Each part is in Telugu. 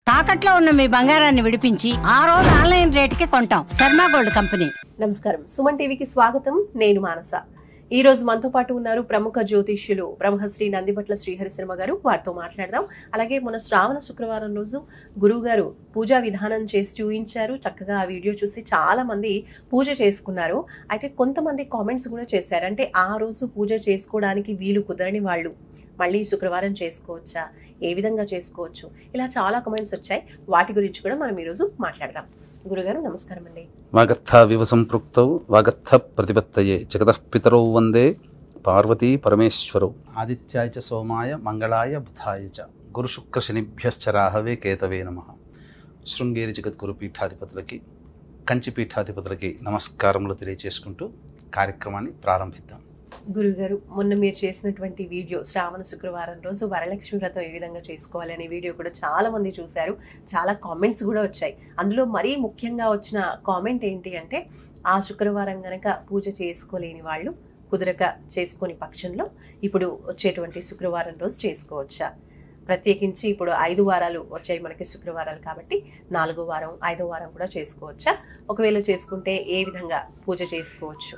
తాకట్లో ఉన్న మీ బంగారాన్ని విడిపించి ఆ రోజు ఆన్లైన్ రేటుకి కొంటాం. Sharma gold company. నమస్కారం, సుమన్ టీవీకి స్వాగతం. నేను మానస. ఈ రోజు మనతో పాటు ఉన్నారు ప్రముఖ జ్యోతిష్యులు బ్రహ్మశ్రీ నందిబట్ల శ్రీహరి శర్మ గారు. వారితో మాట్లాడదాం. అలాగే మన శ్రావణ శుక్రవారం రోజు గురువు గారు పూజా విధానం చేసి చూపించారు. చక్కగా ఆ వీడియో చూసి చాలా మంది పూజ చేసుకున్నారు. అయితే కొంతమంది కామెంట్స్ కూడా చేశారు, అంటే ఆ రోజు పూజ చేసుకోవడానికి వీలు కుదరని వాళ్ళు మళ్ళీ శుక్రవారం చేసుకోవచ్చా, ఏ విధంగా చేసుకోవచ్చు, ఇలా చాలా కామెంట్స్ వచ్చాయి. వాటి గురించి కూడా మనం ఈరోజు మాట్లాడదాం. గురుగారు నమస్కారం అండి. వాగర్థ వివ సంపృక్తౌ వాగర్థ ప్రతిపత్తయే జగతః పితరౌ వందే పార్వతీ పరమేశ్వరౌ. ఆదిత్యాయ చ సోమాయ మంగళాయ బుధాయ చ గురు శుక్ర శనిభ్యశ్చ రాహవే కేతవే నమః. శృంగేరి జగద్గురు పీఠాధిపతులకి, కంచి పీఠాధిపతులకి నమస్కారములు తెలియజేసుకుంటూ కార్యక్రమాన్ని ప్రారంభిద్దాం. గురుగారు, మొన్న మీరు చేసినటువంటి వీడియో శ్రావణ శుక్రవారం రోజు వరలక్ష్మి వ్రతం ఏ విధంగా చేసుకోవాలి అనే వీడియో కూడా చాలా మంది చూశారు. చాలా కామెంట్స్ కూడా వచ్చాయి. అందులో మరీ ముఖ్యంగా వచ్చిన కామెంట్ ఏంటి అంటే, ఆ శుక్రవారం గనక పూజ చేసుకోలేని వాళ్ళు, కుదరక చేసుకొని పక్షంలో ఇప్పుడు వచ్చేటువంటి శుక్రవారం రోజు చేసుకోవచ్చా? ప్రత్యేకించి ఇప్పుడు 5 వారాలు వచ్చాయి మనకి శుక్రవారాలు కాబట్టి 4వ వారం 5వ వారం కూడా చేసుకోవచ్చా? ఒకవేళ చేసుకుంటే ఏ విధంగా పూజ చేసుకోవచ్చు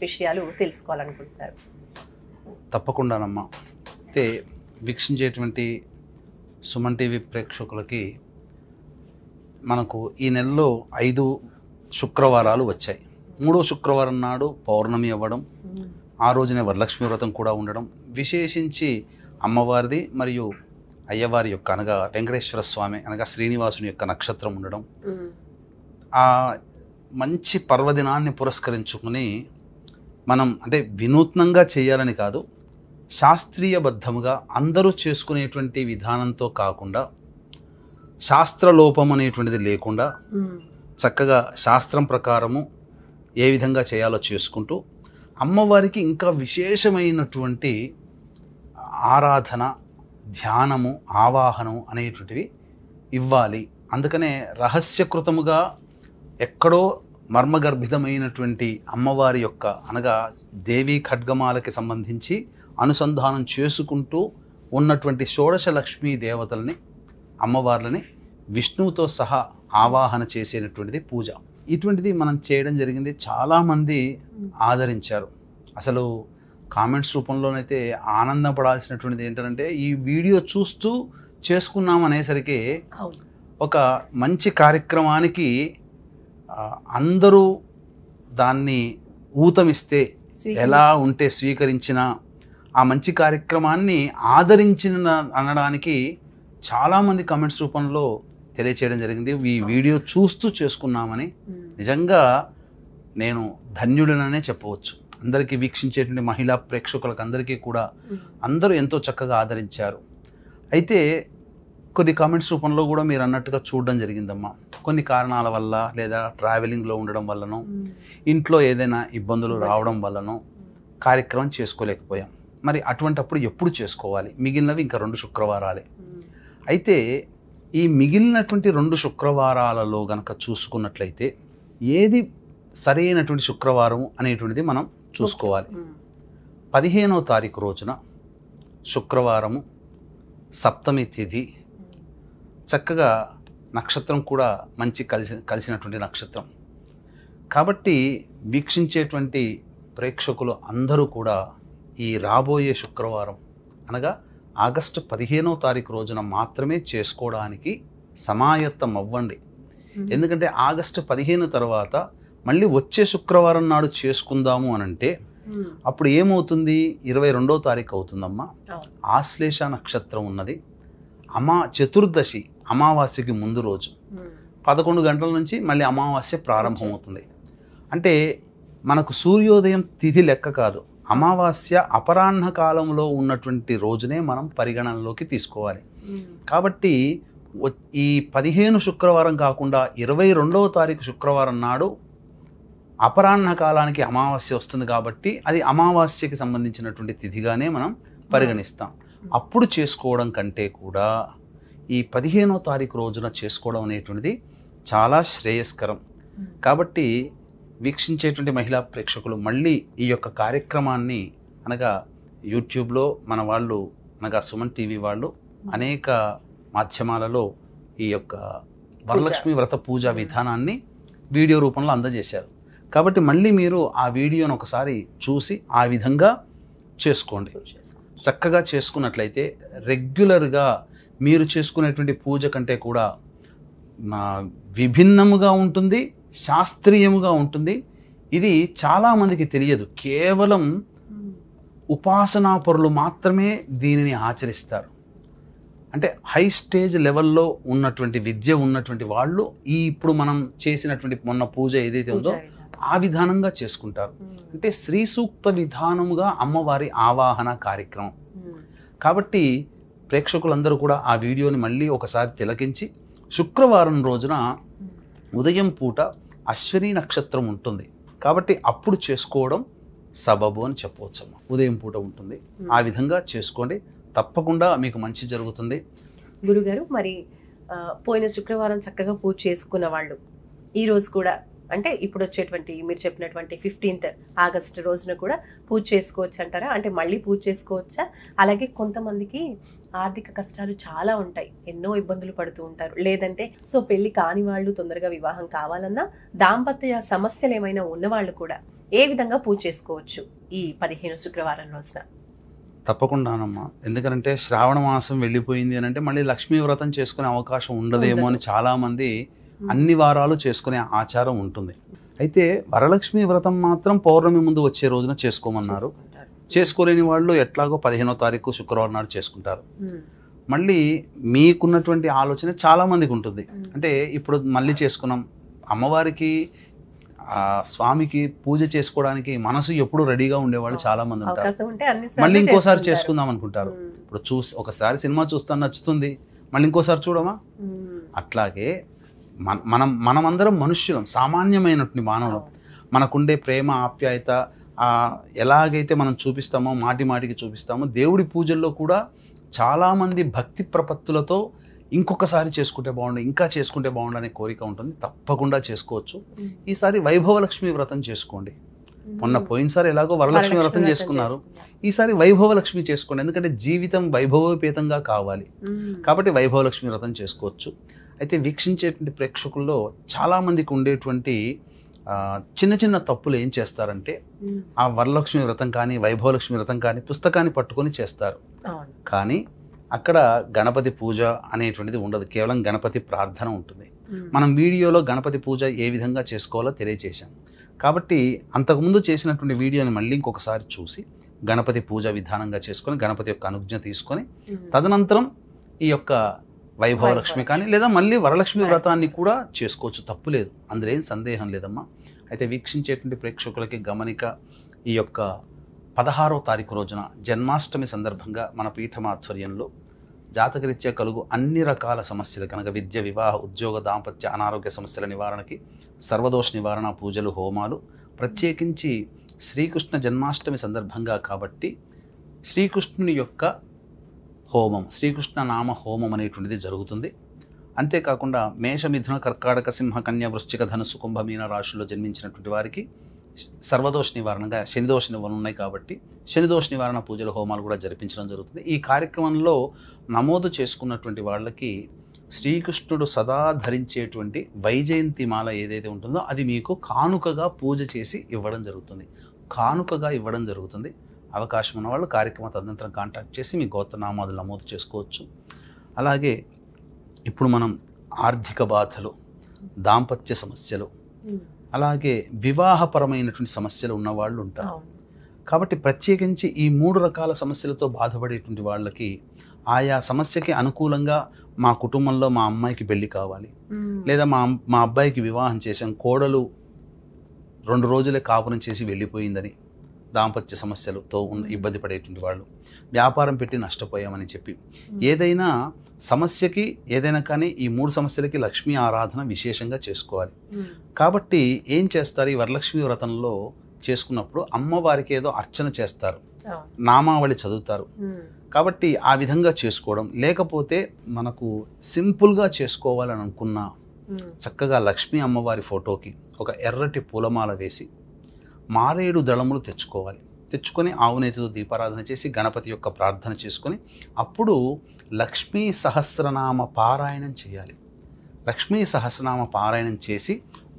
విషయాలు తెలుసుకోవాలనుకుంటున్నారు. తప్పకుండానమ్మా. అయితే వీక్షించేటువంటి సుమన్ టీవీ ప్రేక్షకులకి మనకు ఈ నెలలో 5 శుక్రవారాలు వచ్చాయి. 3వ శుక్రవారం నాడు పౌర్ణమి అవ్వడం, ఆ రోజునే వరలక్ష్మి వ్రతం కూడా ఉండడం, విశేషించి అమ్మవారిది మరియు అయ్యవారి యొక్క అనగా వెంకటేశ్వర స్వామి అనగా శ్రీనివాసుని యొక్క నక్షత్రం ఉండడం, ఆ మంచి పర్వదినాన్ని పురస్కరించుకుని మనం అంటే వినూత్నంగా చేయాలని కాదు, శాస్త్రీయబద్ధముగా అందరూ చేసుకునేటువంటి విధానంతో కాకుండా, శాస్త్రలోపం అనేటువంటిది లేకుండా చక్కగా శాస్త్రం ప్రకారము ఏ విధంగా చేయాలో చేసుకుంటూ అమ్మవారికి ఇంకా విశేషమైనటువంటి ఆరాధన, ధ్యానము, ఆవాహనం అనేటువంటివి ఇవ్వాలి. అందుకనే రహస్యకృతముగా ఎక్కడో మర్మగర్భితమైనటువంటి అమ్మవారి యొక్క అనగా దేవీ ఖడ్గమాలకి సంబంధించి అనుసంధానం చేసుకుంటూ ఉన్నటువంటి షోడశ లక్ష్మీ దేవతల్ని, అమ్మవార్లని విష్ణువుతో సహా ఆవాహన చేసేటటువంటిది పూజ. ఇటువంటిది మనం చేయడం జరిగింది. చాలామంది ఆదరించారు. అసలు కామెంట్స్ రూపంలోనైతే ఆనందపడాల్సినటువంటిది ఏంటంటే, ఈ వీడియో చూస్తూ చేసుకున్నాం అనేసరికి ఒక మంచి కార్యక్రమానికి అందరూ దాన్ని ఊతమిస్తే ఎలా ఉంటే స్వీకరించిన ఆ మంచి కార్యక్రమాన్ని ఆదరించిన అనడానికి చాలామంది కమెంట్స్ రూపంలో తెలియచేయడం జరిగింది. ఈ వీడియో చూస్తూ చేసుకున్నామని నిజంగా నేను ధన్యుడిననే చెప్పవచ్చు. అందరికీ వీక్షించేటువంటి మహిళా ప్రేక్షకులకు అందరికీ కూడా అందరూ ఎంతో చక్కగా ఆదరించారు. అయితే కొన్ని కామెంట్స్ రూపంలో కూడా మీరు అన్నట్టుగా చూడడం జరిగిందమ్మా. కొన్ని కారణాల వల్ల, లేదా ట్రావెలింగ్లో ఉండడం వల్లనో, ఇంట్లో ఏదైనా ఇబ్బందులు రావడం వల్లనో కార్యక్రమం చేసుకోలేకపోయాం. మరి అటువంటప్పుడు ఎప్పుడు చేసుకోవాలి? మిగిలినవి ఇంకా 2 శుక్రవారాలే. అయితే ఈ మిగిలినటువంటి 2 శుక్రవారాలలో గనక చూసుకున్నట్లయితే ఏది సరైనటువంటి శుక్రవారం అనేటువంటిది మనం చూసుకోవాలి. 15వ తారీఖు రోజున శుక్రవారము, సప్తమి తిథి, చక్కగా నక్షత్రం కూడా మంచి కలిసినటువంటి నక్షత్రం కాబట్టి వీక్షించేటువంటి ప్రేక్షకులు అందరూ కూడా ఈ రాబోయే శుక్రవారం అనగా ఆగస్టు 15వ తారీఖు రోజున మాత్రమే చేసుకోవడానికి సమాయత్తం అవ్వండి. ఎందుకంటే ఆగస్టు 15 తర్వాత మళ్ళీ వచ్చే శుక్రవారం నాడు చేసుకుందాము అనంటే అప్పుడు ఏమవుతుంది? 22వ తారీఖు అవుతుందమ్మా. ఆశ్లేష నక్షత్రం ఉన్నది. చతుర్దశి అమావాస్యకి ముందు రోజు 11 గంటల నుంచి మళ్ళీ అమావాస్య ప్రారంభమవుతుంది. అంటే మనకు సూర్యోదయం తిథి లెక్క కాదు, అమావాస్య అపరాహ్న కాలంలో ఉన్నటువంటి రోజునే మనం పరిగణనలోకి తీసుకోవాలి. కాబట్టి ఈ 15 శుక్రవారం కాకుండా 22వ తారీఖు శుక్రవారం నాడు అపరాహ్న కాలానికి అమావాస్య వస్తుంది. కాబట్టి అది అమావాస్యకి సంబంధించినటువంటి తిథిగానే మనం పరిగణిస్తాం. అప్పుడు చేసుకోవడం కంటే కూడా ఈ 15వ తారీఖు రోజున చేసుకోవడం అనేటువంటిది చాలా శ్రేయస్కరం. కాబట్టి వీక్షించేటువంటి మహిళా ప్రేక్షకులు మళ్ళీ ఈ యొక్క కార్యక్రమాన్ని అనగా యూట్యూబ్లో మన వాళ్ళు అనగా సుమన్ టీవీ వాళ్ళు అనేక మాధ్యమాలలో ఈ యొక్క వరలక్ష్మి వ్రత పూజా విధానాన్ని వీడియో రూపంలో అందజేశారు. కాబట్టి మళ్ళీ మీరు ఆ వీడియోను ఒకసారి చూసి ఆ విధంగా చేసుకోండి. చక్కగా చేసుకున్నట్లయితే రెగ్యులర్గా మీరు చేసుకునేటువంటి పూజ కంటే కూడా విభిన్నముగా ఉంటుంది, శాస్త్రీయముగా ఉంటుంది. ఇది చాలామందికి తెలియదు. కేవలం ఉపాసనాపరులు మాత్రమే దీనిని ఆచరిస్తారు. అంటే హై స్టేజ్ లెవెల్లో ఉన్నటువంటి విద్య ఉన్నటువంటి వాళ్ళు ఇప్పుడు మనం చేసినటువంటి మొన్న పూజ ఏదైతే ఉందో ఆ విధానంగా చేసుకుంటారు. అంటే శ్రీ సూక్త విధానముగా అమ్మవారి ఆవాహన కార్యక్రమం. కాబట్టి ప్రేక్షకులందరూ కూడా ఆ వీడియోని మళ్ళీ ఒకసారి తిలకించి శుక్రవారం రోజున ఉదయం పూట అశ్విని నక్షత్రం ఉంటుంది కాబట్టి అప్పుడు చేసుకోవడం సబబు అని చెప్పవచ్చమ్మా. ఉదయం పూట ఉంటుంది, ఆ విధంగా చేసుకోండి, తప్పకుండా మీకు మంచి జరుగుతుంది. గురుగారు, మరి పోయిన శుక్రవారం చక్కగా పూజ చేసుకున్న వాళ్ళు ఈ రోజు కూడా అంటే ఇప్పుడు వచ్చేటువంటి మీరు చెప్పినటువంటి 15th ఆగస్టు రోజున కూడా పూజ చేసుకోవచ్చు అంటారా? అంటే మళ్ళీ పూజ చేసుకోవచ్చా? అలాగే కొంతమందికి ఆర్థిక కష్టాలు చాలా ఉంటాయి, ఎన్నో ఇబ్బందులు పడుతూ ఉంటారు. లేదంటే సో పెళ్లి కాని వాళ్ళు తొందరగా వివాహం కావాలన్నా, దాంపత్య సమస్యలు ఏమైనా ఉన్నవాళ్ళు కూడా ఏ విధంగా పూజ చేసుకోవచ్చు ఈ 15 శుక్రవారం రోజున? తప్పకుండానమ్మా. ఎందుకంటే శ్రావణ మాసం వెళ్ళిపోయింది అని అంటే మళ్ళీ లక్ష్మీ వ్రతం చేసుకునే అవకాశం ఉండదేమో అని చాలామంది అన్ని వారాలు చేసుకునే ఆచారం ఉంటుంది. అయితే వరలక్ష్మి వ్రతం మాత్రం పౌర్ణమి ముందు వచ్చే రోజున చేసుకోమన్నారు. చేసుకోలేని వాళ్ళు ఎట్లాగో 15వ తారీఖు శుక్రవారం నాడు చేసుకుంటారు. మళ్ళీ మీకున్నటువంటి ఆలోచన చాలామందికి ఉంటుంది. అంటే ఇప్పుడు మళ్ళీ చేసుకున్నాం, అమ్మవారికి స్వామికి పూజ చేసుకోవడానికి మనసు ఎప్పుడు రెడీగా ఉండేవాళ్ళు చాలా మంది ఉంటారు. మళ్ళీ ఇంకోసారి చేసుకుందాం అనుకుంటారు. ఇప్పుడు ఒకసారి సినిమా చూస్తాను నచ్చుతుంది, మళ్ళీ ఇంకోసారి చూడమా? అట్లాగే మనమందరం మనుష్యులం, సామాన్యమైనటువంటి మానవులం. మనకుండే ప్రేమ ఆప్యాయత ఎలాగైతే మనం చూపిస్తామో, మాటి మాటికి చూపిస్తామో, దేవుడి పూజల్లో కూడా చాలామంది భక్తి ప్రపత్తులతో ఇంకొకసారి చేసుకుంటే బాగుండు, ఇంకా చేసుకుంటే బాగుండు అనే కోరిక ఉంటుంది. తప్పకుండా చేసుకోవచ్చు. ఈసారి వైభవలక్ష్మి వ్రతం చేసుకోండి. మొన్న పోయినసారి ఎలాగో వరలక్ష్మి వ్రతం చేసుకున్నారు, ఈసారి వైభవలక్ష్మి చేసుకోండి. ఎందుకంటే జీవితం వైభవోపేతంగా కావాలి కాబట్టి వైభవలక్ష్మి వ్రతం చేసుకోవచ్చు. అయితే వీక్షించేటువంటి ప్రేక్షకుల్లో చాలామందికి ఉండేటువంటి చిన్న చిన్న తప్పులు ఏం చేస్తారంటే, ఆ వరలక్ష్మి వ్రతం కానీ వైభవలక్ష్మి వ్రతం కానీ పుస్తకాన్ని పట్టుకొని చేస్తారు. కానీ అక్కడ గణపతి పూజ అనేటువంటిది ఉండదు, కేవలం గణపతి ప్రార్థన ఉంటుంది. మనం వీడియోలో గణపతి పూజ ఏ విధంగా చేసుకోవాలో తెలియజేశాం. కాబట్టి అంతకుముందు చేసినటువంటి వీడియోని మళ్ళీ ఇంకొకసారి చూసి గణపతి పూజ విధానంగా చేసుకొని గణపతి యొక్క అనుజ్ఞ తీసుకొని తదనంతరం ఈ యొక్క వైభవలక్ష్మి కానీ లేదా మళ్ళీ వరలక్ష్మి వ్రతాన్ని కూడా చేసుకోవచ్చు, తప్పు లేదు, అందులో ఏం సందేహం లేదమ్మా. అయితే వీక్షించేటువంటి ప్రేక్షకులకి గమనిక, ఈ యొక్క 16వ తారీఖు రోజున జన్మాష్టమి సందర్భంగా మన పీఠమాధ్వర్యంలో జాతకరీత్యా కలుగు అన్ని రకాల సమస్యలు కనుక విద్య, వివాహ, ఉద్యోగ, దాంపత్య, అనారోగ్య సమస్యల నివారణకి సర్వదోష నివారణ పూజలు, హోమాలు, ప్రత్యేకించి శ్రీకృష్ణ జన్మాష్టమి సందర్భంగా కాబట్టి శ్రీకృష్ణుని యొక్క హోమం, శ్రీకృష్ణ నామ హోమం అనేటువంటిది జరుగుతుంది. అంతేకాకుండా మేష, మిథున, కర్కాటక, సింహ, కన్య, వృశ్చిక, ధనుసు, కుంభ, మీన రాశుల్లో జన్మించినటువంటి వారికి సర్వదోష నివారణగా శనిదోష నివారణ ఉన్నాయి కాబట్టి శనిదోష నివారణ పూజల, హోమాలు కూడా జరిపించడం జరుగుతుంది. ఈ కార్యక్రమంలో నమోదు చేసుకున్నటువంటి వాళ్ళకి శ్రీకృష్ణుడు సదా ధరించేటువంటి వైజయంతి మాల ఏదైతే ఉంటుందో అది మీకు కానుకగా పూజ చేసి ఇవ్వడం జరుగుతుంది. కానుకగా ఇవ్వడం జరుగుతుంది. అవకాశం ఉన్నవాళ్ళు కార్యక్రమ తదనంతరం కాంటాక్ట్ చేసి మీ గోత్రనామాదులు నమోదు చేసుకోవచ్చు. అలాగే ఇప్పుడు మనం ఆర్థిక బాధలు, దాంపత్య సమస్యలు, అలాగే వివాహపరమైనటువంటి సమస్యలు ఉన్నవాళ్ళు ఉంటారు. కాబట్టి ప్రత్యేకించి ఈ 3 రకాల సమస్యలతో బాధపడేటువంటి వాళ్ళకి ఆయా సమస్యకి అనుకూలంగా మా కుటుంబంలో మా అమ్మాయికి పెళ్లి కావాలి, లేదా మా అబ్బాయికి వివాహం చేసాం, కోడలు 2 రోజులే కాపురం చేసి వెళ్ళిపోయిందని దాంపత్య సమస్యలతో ఇబ్బంది పడేటువంటి వాళ్ళు, వ్యాపారం పెట్టి నష్టపోయామని చెప్పి ఏదైనా సమస్యకి ఏదైనా కానీ ఈ 3 సమస్యలకి లక్ష్మీ ఆరాధన విశేషంగా చేసుకోవాలి. కాబట్టి ఏం చేస్తారు, ఈ వరలక్ష్మి వ్రతంలో చేసుకున్నప్పుడు అమ్మవారికి ఏదో అర్చన చేస్తారు, నామావళి చదువుతారు. కాబట్టి ఆ విధంగా చేసుకోవడం, లేకపోతే మనకు సింపుల్గా చేసుకోవాలని అనుకున్నా చక్కగా లక్ష్మీ అమ్మవారి ఫోటోకి ఒక ఎర్రటి పూలమాల వేసి మారేడు దళములు తెచ్చుకొని ఆవునేతితో దీపారాధన చేసి గణపతి యొక్క ప్రార్థన చేసుకొని అప్పుడు లక్ష్మీ సహస్రనామ పారాయణం చేయాలి. లక్ష్మీ సహస్రనామ పారాయణం చేసి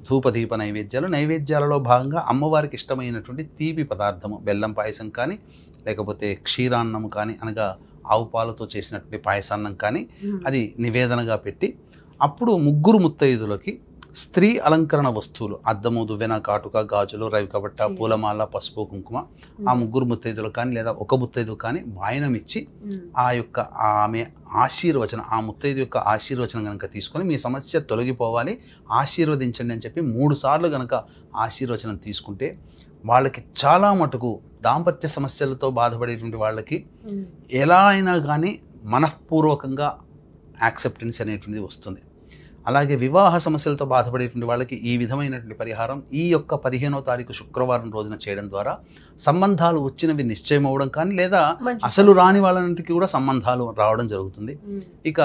ధూపదీప నైవేద్యాలలో భాగంగా అమ్మవారికి ఇష్టమైనటువంటి తీపి పదార్థము బెల్లం పాయసం కానీ లేకపోతే క్షీరాన్నం కానీ అనగా ఆవు పాలతో చేసినటువంటి పాయసాన్నం కానీ అది నివేదనగా పెట్టి అప్పుడు ముగ్గురు ముత్తైదులకి స్త్రీ అలంకరణ వస్తువులు అద్దము దువ్వెన కాటుక గాజులు రవికబట్ట పూలమాల పసుపు కుంకుమ ఆ ముగ్గురు ముత్తైదులు కానీ లేదా ఒక ముత్తైదు కానీ వాయనం ఇచ్చి ఆ యొక్క ఆమె ఆశీర్వచనం ఆ ముత్తైదు యొక్క ఆశీర్వచనం కనుక తీసుకొని మీ సమస్య తొలగిపోవాలి ఆశీర్వదించండి అని చెప్పి 3 సార్లు కనుక ఆశీర్వచనం తీసుకుంటే వాళ్ళకి చాలా మటుకు దాంపత్య సమస్యలతో బాధపడేటువంటి వాళ్ళకి ఎలా అయినా కానీ మనఃపూర్వకంగా యాక్సెప్టెన్స్ అనేటువంటిది వస్తుంది. అలాగే వివాహ సమస్యలతో బాధపడేటువంటి వాళ్ళకి ఈ విధమైనటువంటి పరిహారం ఈ యొక్క 15వ తారీఖు శుక్రవారం రోజున చేయడం ద్వారా సంబంధాలు వచ్చినవి నిశ్చయం అవ్వడం కానీ లేదా అసలు రాని వాళ్ళంటికి కూడా సంబంధాలు రావడం జరుగుతుంది. ఇక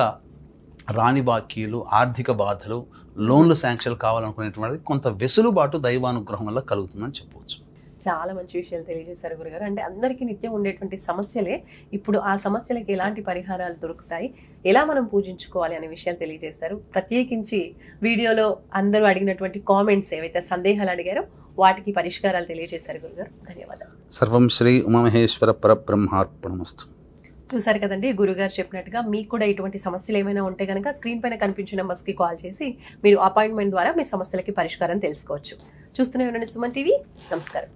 రాని బాకీలు ఆర్థిక బాధలు లోన్లు శాంక్షన్ కావాలనుకునేటువంటి వాళ్ళకి కొంత వెసులుబాటు దైవానుగ్రహం వల్ల కలుగుతుందని చెప్పవచ్చు. చాలా మంచి విషయాలు తెలియజేశారు గురుగారు. అంటే అందరికీ నిత్యం ఉండేటువంటి సమస్యలే ఇప్పుడు ఆ సమస్యలకి ఎలాంటి పరిహారాలు దొరుకుతాయి, ఎలా మనం పూజించుకోవాలి అనే విషయాలు తెలియజేశారు. ప్రత్యేకించి వీడియోలో అందరూ అడిగినటువంటి కామెంట్స్ ఏవైతే సందేహాలు అడిగారో వాటికి పరిష్కారాలు తెలియజేశారు గురుగారు. ధన్యవాదాలు. సర్వం శ్రీ ఉమామహేశ్వర పరబ్రహ్మార్పణమస్తు. చూసారు కదండి, గురుగారు చెప్పినట్టుగా మీకు కూడా ఇటువంటి సమస్యలు ఏమైనా ఉంటే కనుక స్క్రీన్ పైన కనిపించిన నెంబర్స్కి కాల్ చేసి మీరు అపాయింట్మెంట్ ద్వారా మీ సమస్యలకి పరిష్కారం తెలుసుకోవచ్చు. చూస్తూనే ఉండండి సుమన్ టీవీ. నమస్కారం.